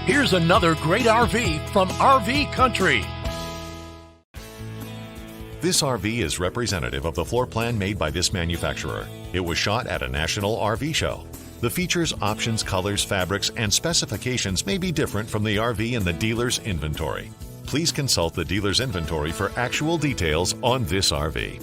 Here's another great RV from RV Country. This RV is representative of the floor plan made by this manufacturer. It was shot at a national RV show. The features, options, colors, fabrics, and specifications may be different from the RV in the dealer's inventory. Please consult the dealer's inventory for actual details on this RV.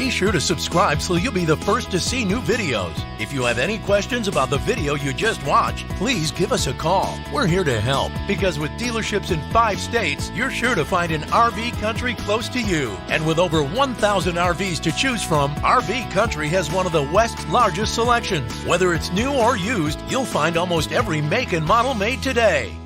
Be sure to subscribe so you'll be the first to see new videos. If you have any questions about the video you just watched, please give us a call. We're here to help because with dealerships in 5 states, you're sure to find an RV Country close to you. And with over 1,000 RVs to choose from, RV Country has one of the West's largest selections. Whether it's new or used, you'll find almost every make and model made today.